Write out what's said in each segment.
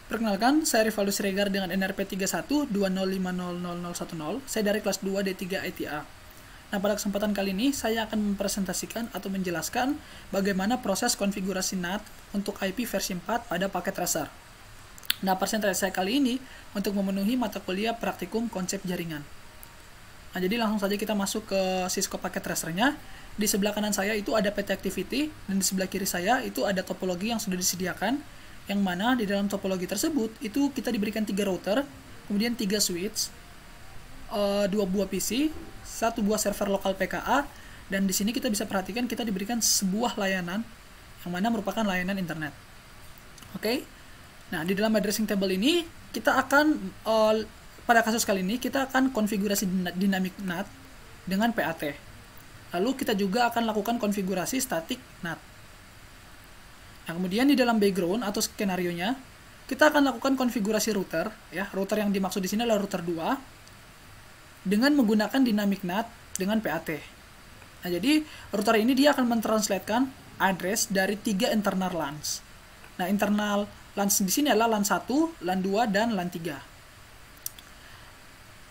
Perkenalkan, saya Rivaldo Siregar dengan NRP 3120500010. Saya dari kelas 2 D3 ITA. Nah, pada kesempatan kali ini saya akan mempresentasikan atau menjelaskan bagaimana proses konfigurasi NAT untuk IP versi 4 pada paket tracer. Nah, presentasi saya kali ini untuk memenuhi mata kuliah praktikum konsep jaringan. Nah, jadi langsung saja kita masuk ke Cisco paket tracernya. Di sebelah kanan saya itu ada PT Activity, dan di sebelah kiri saya itu ada topologi yang sudah disediakan, yang mana di dalam topologi tersebut itu kita diberikan 3 router, kemudian 3 switch, 2 buah PC, 1 buah server lokal PKA, dan di sini kita bisa perhatikan kita diberikan sebuah layanan yang mana merupakan layanan internet. Oke. Nah, di dalam addressing table ini kita akan pada kasus kali ini kita akan konfigurasi dynamic NAT dengan PAT. Lalu kita juga akan lakukan konfigurasi static NAT. Nah, kemudian di dalam background atau skenario-nya, kita akan lakukan konfigurasi router, ya. Router yang dimaksud di sini adalah router 2 dengan menggunakan dynamic NAT dengan PAT. Nah, jadi router ini dia akan mentranslatekan address dari 3 internal LANs. Nah, internal LANs di sini adalah LAN 1, LAN 2, dan LAN 3.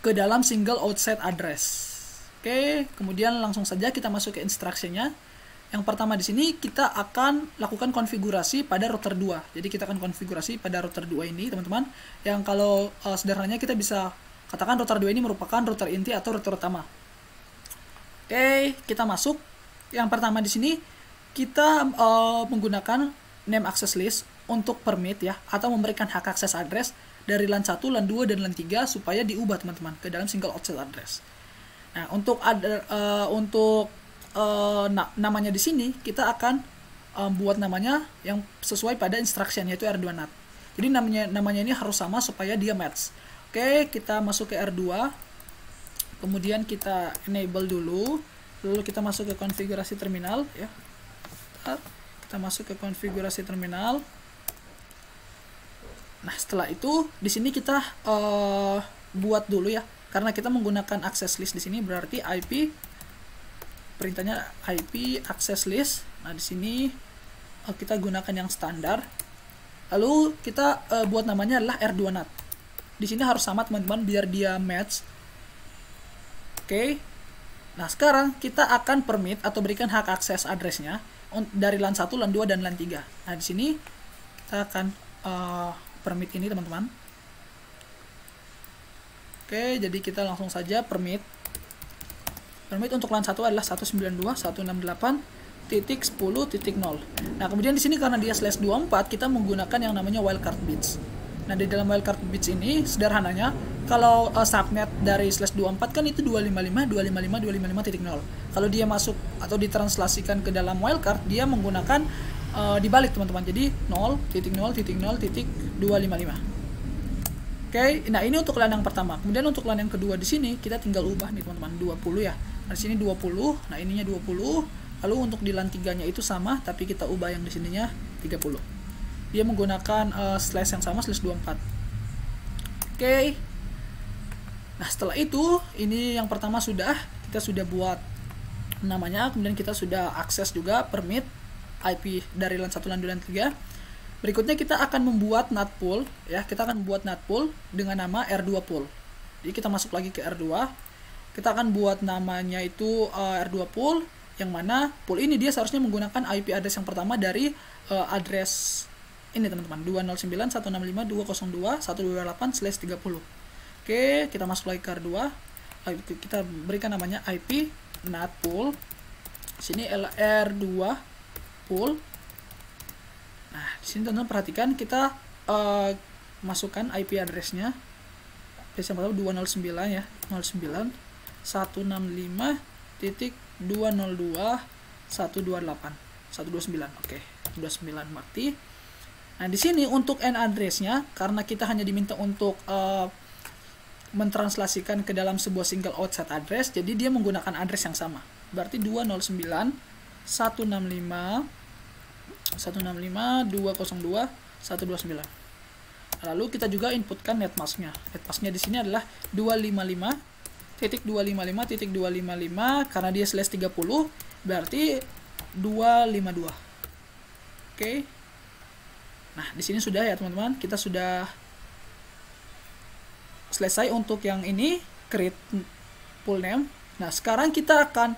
Ke dalam single outside address. Oke, kemudian langsung saja kita masuk ke instruksinya. Yang pertama di sini kita akan lakukan konfigurasi pada router 2. Jadi kita akan konfigurasi pada router 2 ini, teman-teman. Yang kalau sederhananya kita bisa katakan router 2 ini merupakan router inti atau router utama. Oke, kita masuk. Yang pertama di sini kita menggunakan name access list untuk permit, ya, atau memberikan hak akses address dari LAN 1, LAN 2, dan LAN 3 supaya diubah, teman-teman, ke dalam single outside address. Nah, namanya di sini kita akan buat namanya yang sesuai pada instruction, yaitu R2 NAT. Jadi namanya ini harus sama supaya dia match. Oke, kita masuk ke R2, kemudian kita enable dulu, lalu kita masuk ke konfigurasi terminal, ya. Kita masuk ke konfigurasi terminal. Nah, setelah itu di sini kita buat dulu, ya, karena kita menggunakan access list di sini, berarti IP perintahnya IP access list. Nah, di sini kita gunakan yang standar. Lalu kita buat namanya adalah R2 NAT. Di sini harus sama, teman-teman, biar dia match. Oke. Nah, sekarang kita akan permit atau berikan hak akses addressnya dari LAN 1, LAN 2, dan LAN 3. Nah, di sini kita akan permit ini, teman-teman. Oke, jadi kita langsung saja permit. Permit untuk LAN 1 adalah 192.168.10.0. Nah, kemudian di sini karena dia /24, kita menggunakan yang namanya wildcard bits. Nah, di dalam wildcard bits ini sederhananya kalau subnet dari /24 kan itu 255.255.255.0. Kalau dia masuk atau ditranslasikan ke dalam wildcard, dia menggunakan dibalik, teman-teman. Jadi 0.0.0.255. Oke, nah ini untuk LAN yang pertama. Kemudian untuk LAN yang kedua di sini kita tinggal ubah nih, teman-teman, 20, ya. Nah, di sini 20. Nah, ininya 20. Lalu untuk di LAN 3-nya itu sama, tapi kita ubah yang di sininya 30. Dia menggunakan slash yang sama, /24. Oke. Nah, setelah itu ini yang pertama kita sudah buat namanya, kemudian kita sudah akses juga permit IP dari LAN 1, LAN 2, LAN 3. Berikutnya kita akan membuat NAT pool, ya. Kita akan membuat NAT pool dengan nama R2 pool. Jadi kita masuk lagi ke R2. Kita akan buat namanya itu R2 pool, yang mana pool ini dia seharusnya menggunakan IP address yang pertama dari address ini, teman-teman, 209.165.202.128/30. Oke, kita masuk lagi ke R2. Kita berikan namanya IP NAT pool. Sini R2 pool. Nah, di sini teman-teman perhatikan kita masukkan IP address-nya. Address yang pertama 209, ya, 09.165.202.128.129. Oke, 29 mati. Nah, di sini untuk N address-nya, karena kita hanya diminta untuk mentranslasikan ke dalam sebuah single outside address, jadi dia menggunakan address yang sama. Berarti 209.165.202.129. Lalu kita juga inputkan netmasknya. Netmasknya di sini adalah 255.255.255, karena dia /30, berarti 252. Oke. Nah, di sini sudah ya teman-teman, kita sudah selesai untuk yang ini, create pool name. Nah, sekarang kita akan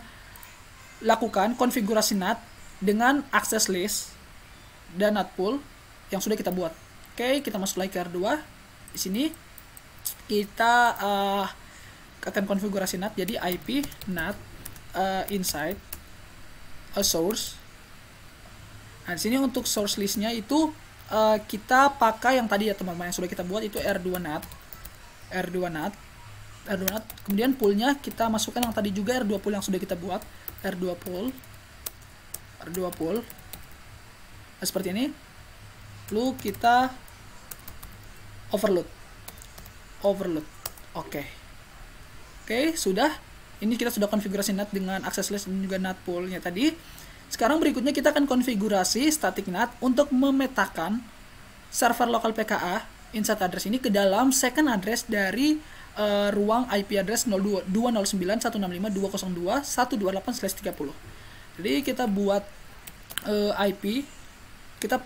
lakukan konfigurasi NAT dengan access list dan NAT pool yang sudah kita buat. Oke, kita masuk lagi ke R2. Di sini kita akan konfigurasi NAT, jadi IP NAT inside a source. Nah, di sini untuk source listnya itu kita pakai yang tadi ya teman-teman, yang sudah kita buat itu R2 NAT. Kemudian poolnya kita masukkan yang tadi juga R2 pool yang sudah kita buat, R2 pool. Nah, seperti ini. Lalu kita overload. Oke, sudah. Ini kita sudah konfigurasi NAT dengan access list dan juga NAT poolnya tadi. Sekarang berikutnya kita akan konfigurasi static NAT untuk memetakan server lokal PKA inside address ini ke dalam second address dari ruang IP address 209.165.202.128/30. Jadi kita buat IP, kita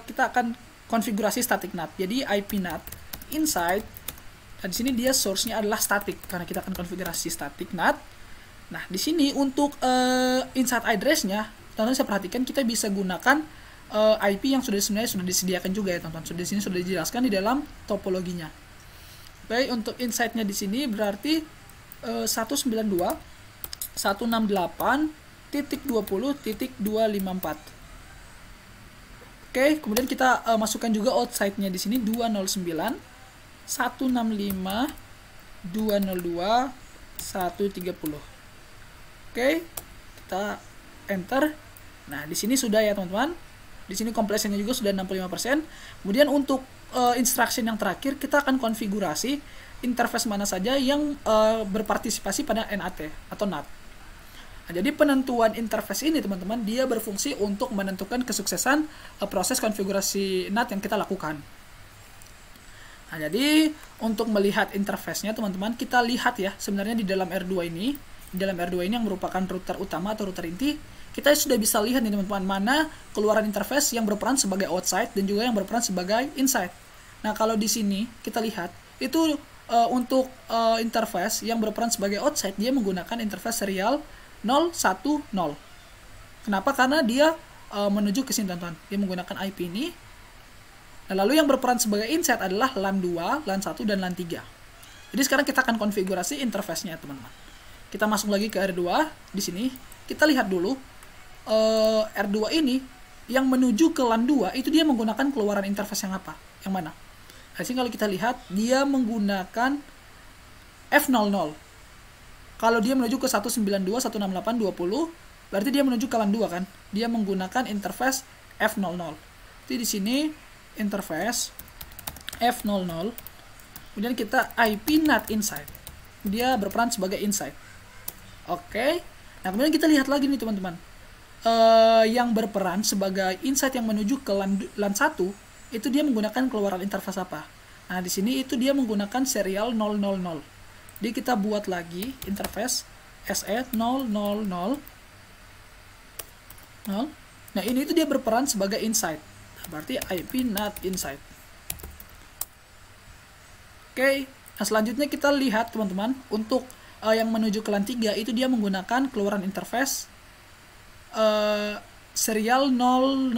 akan konfigurasi static NAT. Jadi IP NAT inside. Dan di sini dia source-nya adalah static karena kita akan konfigurasi static NAT. Nah, di sini untuk inside address-nya, teman-teman saya perhatikan kita bisa gunakan IP yang sebenarnya sudah disediakan juga ya teman-teman. Di sini sudah dijelaskan di dalam topologinya. Baik, untuk inside-nya di sini berarti 192.168.20.254. Oke, kemudian kita masukkan juga outside-nya di sini 209.165.202.130. Oke, kita enter. Nah, di sini sudah ya teman-teman. Di sini completion-nya juga sudah 65%. Kemudian untuk instruction yang terakhir, kita akan konfigurasi interface mana saja yang berpartisipasi pada NAT atau NAT. Nah, jadi penentuan interface ini teman-teman, dia berfungsi untuk menentukan kesuksesan proses konfigurasi NAT yang kita lakukan. Nah, jadi untuk melihat interface-nya teman-teman, kita lihat ya sebenarnya di dalam R2 ini. Di dalam R2 ini yang merupakan router utama atau router inti, kita sudah bisa lihat nih teman-teman mana keluaran interface yang berperan sebagai outside dan juga yang berperan sebagai inside. Nah, kalau di sini kita lihat itu untuk interface yang berperan sebagai outside, dia menggunakan interface serial 010. Kenapa? Karena dia menuju ke sini teman-teman. Dia menggunakan IP ini. Nah, lalu yang berperan sebagai inside adalah LAN 2, LAN 1 dan LAN 3. Jadi sekarang kita akan konfigurasi interface-nya teman-teman. Kita masuk lagi ke R2. Di sini kita lihat dulu R2 ini yang menuju ke LAN 2 itu dia menggunakan keluaran interface yang apa? Yang mana? Nah, sini kalau kita lihat dia menggunakan F00. Kalau dia menuju ke 192.168.20, berarti dia menuju ke LAN 2 kan? Dia menggunakan interface F00. Jadi di sini interface F00. Kemudian kita IP NAT inside. Dia berperan sebagai inside. Oke. Nah, kemudian kita lihat lagi nih teman-teman. Yang berperan sebagai inside yang menuju ke LAN 1 itu dia menggunakan keluaran interface apa? Nah, di sini itu dia menggunakan serial 000. Jadi kita buat lagi interface SE000. Nah, ini itu dia berperan sebagai inside. Nah, berarti IP NAT inside. Oke. Nah, selanjutnya kita lihat teman-teman untuk yang menuju ke LAN 3 itu dia menggunakan keluaran interface serial 001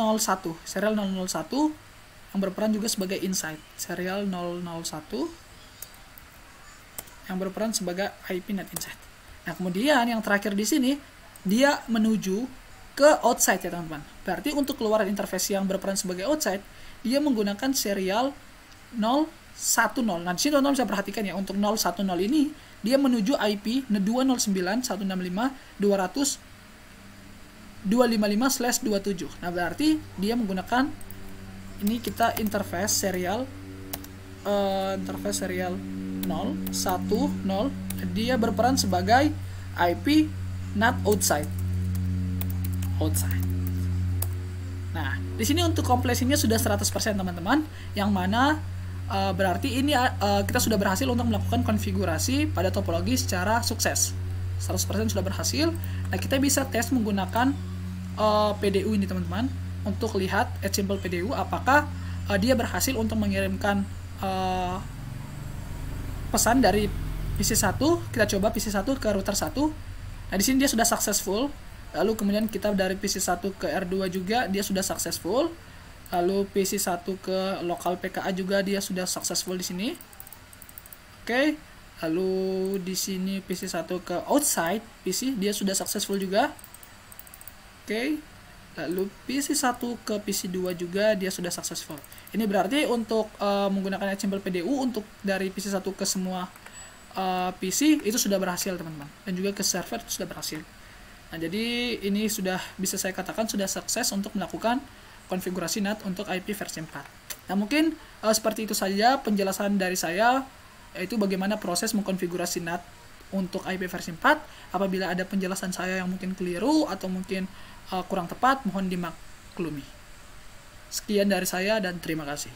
yang berperan juga sebagai inside. Serial 001 yang berperan sebagai IP NAT inside. Nah, kemudian yang terakhir di sini dia menuju ke outside ya teman-teman. Berarti untuk keluaran interface yang berperan sebagai outside dia menggunakan serial 010. Nah, di sini teman-teman bisa perhatikan ya, untuk 010 ini dia menuju IP 209.165.200.255/27. Nah, berarti dia menggunakan ini kita interface serial 010. Dia berperan sebagai IP NAT outside. Nah, di sini untuk completion-nya sudah 100% teman-teman, yang mana berarti ini kita sudah berhasil untuk melakukan konfigurasi pada topologi secara sukses. 100% sudah berhasil. Nah, kita bisa tes menggunakan PDU ini teman-teman untuk lihat simple PDU apakah dia berhasil untuk mengirimkan pesan dari PC1. Kita coba PC1 ke router 1. Nah, di sini dia sudah successful. Lalu kemudian kita dari PC1 ke R2 juga dia sudah successful. Lalu PC1 ke lokal PKA juga dia sudah successful di sini. Oke. Lalu di sini PC1 ke outside PC dia sudah successful juga. Oke. Lalu PC1 ke PC2 juga dia sudah successful. Ini berarti untuk menggunakan simple PDU untuk dari PC1 ke semua PC itu sudah berhasil, teman-teman. Dan juga ke server itu sudah berhasil. Nah, jadi ini sudah bisa saya katakan sudah sukses untuk melakukan konfigurasi NAT untuk IP versi 4. Nah, mungkin seperti itu saja penjelasan dari saya, yaitu bagaimana proses mengkonfigurasi NAT untuk IP versi 4. Apabila ada penjelasan saya yang mungkin keliru atau mungkin kurang tepat, mohon dimaklumi. Sekian dari saya dan terima kasih.